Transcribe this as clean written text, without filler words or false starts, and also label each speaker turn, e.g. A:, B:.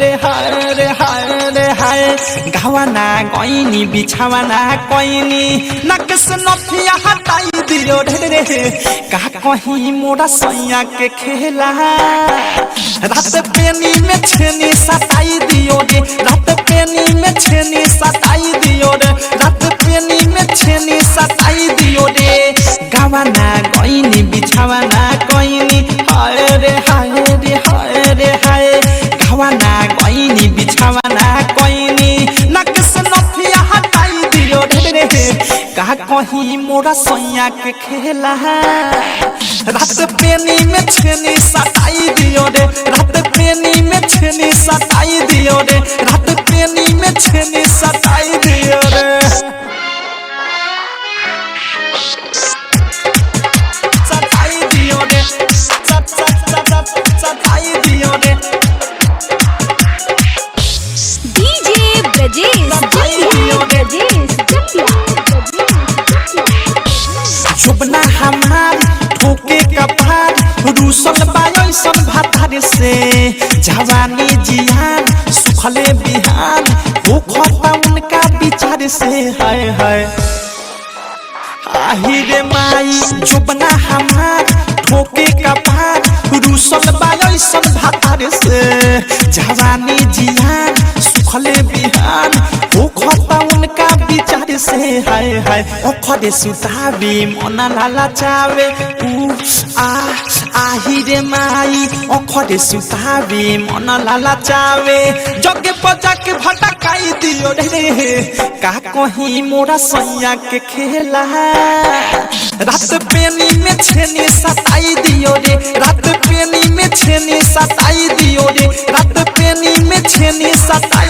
A: रे हाय रे हाय रे हाय गावाना गईनी बिछावाना कईनी नकस नथिया हटाई दियो रे का कहीं मोरा सैया के खेला रात पेनी में छेनी सताई दियो रे रात पेनी में छेनी सताई दियो रे रात पेनी में छेनी सताई दियो रे गावाना गईनी बिछावाना कईनी हाय रे हाय रे हाय रे हाय गावाना गईनी बिछावाना कईनी नकस नथिया हटाई दियो रे का कहीं मोरा सैया के खेला रात पेनी में छेनी सताई दियो रे रात पेनी में छेनी सताई दियो रे रात पेनी में छेनी सताई दियो रे सताई दियो रे सताई दियो रे
B: डीजे ब्रजेश
A: जुबना हमार ठोके कपार रूसल बायसन भातार से जवानी जियान सुखले बिहान वो खता उनका विचार से हाय हाय आहिरे माई जुबना हमार ठोके कपार रूसल बायसन भातार से जवानी जियान सुखले बिहान वो खता उनका विचार से हाय हाय ओखरे सुतावी मना लाला चावे आहिरे माई ओखरे सुतावी मना लाला चावे जगे पजा के भटकाई दियो रे का कहीं मोरा सैया के खेला रात पेनी में छेनी सताई दियो रे रात पेनी में छेनी सताई दियो रे रात पेनी में छेनी सताई